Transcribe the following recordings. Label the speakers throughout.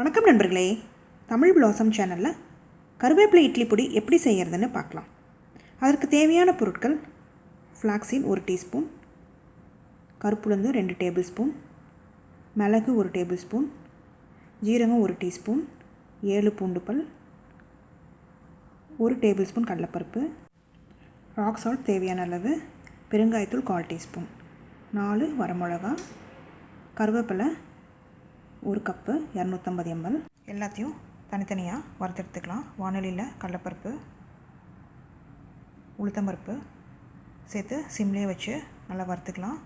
Speaker 1: வணக்கம் நண்பர்களே, தமிழ் பிளாசம் சேனலில் கருவேப்பிலை இட்லி பொடி எப்படி செய்கிறதுன்னு பார்க்கலாம். அதற்கு தேவையான பொருட்கள்: ஃப்ளாக்ஸீட் 1 டீஸ்பூன், கருப்புளுந்து 2 டேபிள் ஸ்பூன், மிளகு 1 டேபிள் ஸ்பூன், ஜீரகம் 1 டீஸ்பூன், 7 பூண்டு பல், 1 டேபிள் ஸ்பூன் கடலைப்பருப்பு, ராக் சால்ட் தேவையான அளவு, பெருங்காயத்தூள் 1/4 டீஸ்பூன், 4 வரமிளகா, கருவேப்பிலை 1 கப்பு 250 ml. எல்லாத்தையும் தனித்தனியாக வறுத்தெடுத்துக்கலாம். வானொலியில் கடலைப்பருப்பு, உளுத்தம்பருப்பு சேர்த்து சிம்லேயே வச்சு நல்லா வறுத்துக்கலாம்.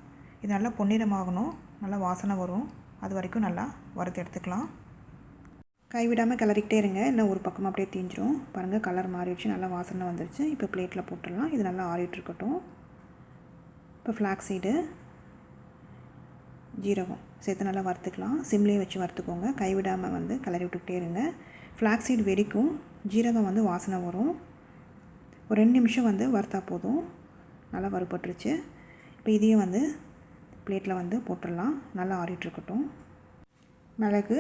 Speaker 1: இது நல்லா பொன்னிறமாகணும், நல்லா வாசனை வரும், அது வரைக்கும் நல்லா வறுத்து எடுத்துக்கலாம். கைவிடாமல் கிளறிக்கிட்டே இருங்க, இல்லை ஒரு பக்கமாக அப்படியே தீஞ்சிரும். பாருங்கள், கலர் மாறிடுச்சு, நல்லா வாசனை வந்துடுச்சு. இப்போ பிளேட்டில் போட்டுடலாம். இது நல்லா ஆறிட்டுருக்கட்டும். இப்போ ஃப்ளாக்ஸீடு, ஜீரகம் சேர்த்து நல்லா வறுத்துக்கலாம். சிம்லேயே வச்சு வறுத்துக்கோங்க, கைவிடாமல் கிளறி விட்டுக்கிட்டே இருங்க. ஃப்ளாக்ஸீடு வெடிக்கும், ஜீரகம் வாசனை வரும். ஒரு 2 நிமிஷம் வறுத்தா போதும். நல்லா வறுபட்டுருச்சு. இப்போ இதையும் பிளேட்டில் போட்டுடலாம். நல்லா ஆறிட்டுருக்கட்டும். மிளகு,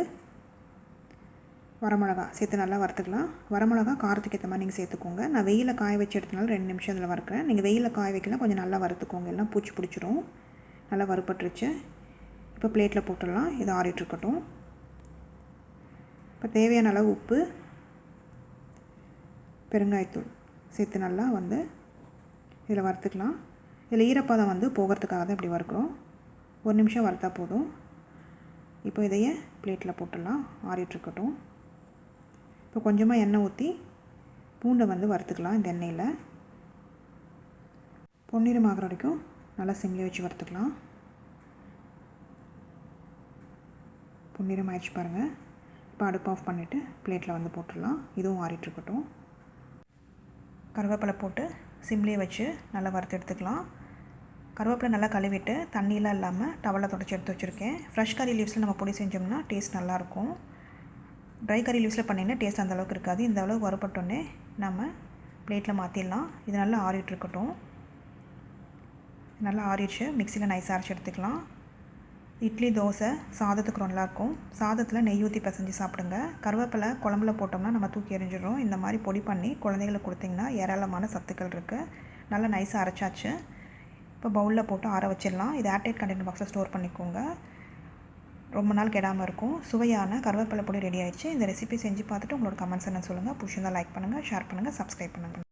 Speaker 1: வரமிளகா சேர்த்து நல்லா வறுத்துக்கலாம். வரமிளகா காரத்துக்கு ஏற்ற மாதிரி நீங்கள் சேர்த்துக்கோங்க. நான் வெயிலில் காய வச்சு எடுத்தனால 2 நிமிஷம் இதில் வறுக்கிறேன். நீங்கள் வெயிலில் காய வைக்கலாம், கொஞ்சம் நல்லா வறுத்துக்கோங்க, எல்லாம் பூச்சி பிடிச்சிரும். நல்லா வறுபட்டுருச்சு. இப்போ பிளேட்டில் போட்டுடலாம். இது ஆறிட்டுருக்கட்டும். இப்போ தேவையான அளவு உப்பு, பெருங்காயத்தூள் சேர்த்து நல்லா இதில் வறுத்துக்கலாம். இதில் ஈரப்பதம் போகிறதுக்காக தான் இப்படி வறுக்கிறோம். 1 நிமிஷம் வறுத்தா போதும். இப்போ இதையே பிளேட்டில் போட்டுடலாம். ஆறிட்டுருக்கட்டும். இப்போ கொஞ்சமாக எண்ணெய் ஊற்றி பூண்டை வறுத்துக்கலாம். இந்த எண்ணெயில் பொன்னிறமாகிற வரைக்கும் நல்லா சிம்லேயே வச்சு வறுத்துக்கலாம். பொன்னிறம் ஆயிடுச்சு பாருங்கள். இப்போ அடுப்பு ஆஃப் பண்ணிவிட்டு பிளேட்டில் போட்டுடலாம். இதுவும் ஆறிட்டுருக்கட்டும். கருவேப்பிலை போட்டு சிம்லேயே வச்சு நல்லா வறுத்து எடுத்துக்கலாம். கருவேப்பிலை நல்லா கழுவிட்டு தண்ணியெலாம் இல்லாமல் டவலில் தொடச்சி எடுத்து வச்சுருக்கேன். ஃப்ரெஷ் கறி லீவ்ஸில் நம்ம பொடி செஞ்சோம்னா டேஸ்ட் நல்லாயிருக்கும். ட்ரை கறி லீவ்ஸில் பண்ணிங்கன்னா டேஸ்ட் அந்தளவுக்கு இருக்காது. இந்த அளவுக்கு வறுபட்டோன்னே நம்ம பிளேட்டில் மாற்றிடலாம். இது நல்லா ஆறிட்டுருக்கட்டும். நல்லா ஆறிடுச்சு. மிக்சியில் நைஸாக அரைச்சி எடுத்துக்கலாம். இட்லி, தோசை, சாதத்துக்கு நல்லாயிருக்கும். சாதத்தில் நெய் ஊற்றி பிசைஞ்சு சாப்பிடுங்க. கருவேப்பிலை குழம்புல போட்டோம்னா நம்ம தூக்கி எறிஞ்சிடும். இந்த மாதிரி பொடி பண்ணி குழந்தைங்களுக்கு கொடுத்திங்கன்னா ஏராளமான சத்துக்கள் இருக்குது. நல்லா நைஸாக அரைச்சாச்சு. இப்போ பவுலில் போட்டு ஆற வச்சிடலாம். இது ஏர்டைட் கண்டெய்னர் பாக்ஸில் ஸ்டோர் பண்ணிக்கோங்க. ரொம்ப நாள் கெடாமல் இருக்கும். சுவையான கருவேப்பிலை பொடி ரெடி ஆயிடுச்சு. இந்த ரெசிபி செஞ்சு பார்த்துட்டு உங்களோட கமெண்ட்ஸ் என்ன சொல்லுங்கள். பிடிச்சிருந்தால் லைக் பண்ணுங்கள், ஷேர் பண்ணுங்கள், சப்ஸ்கிரைப் பண்ணுங்கள்.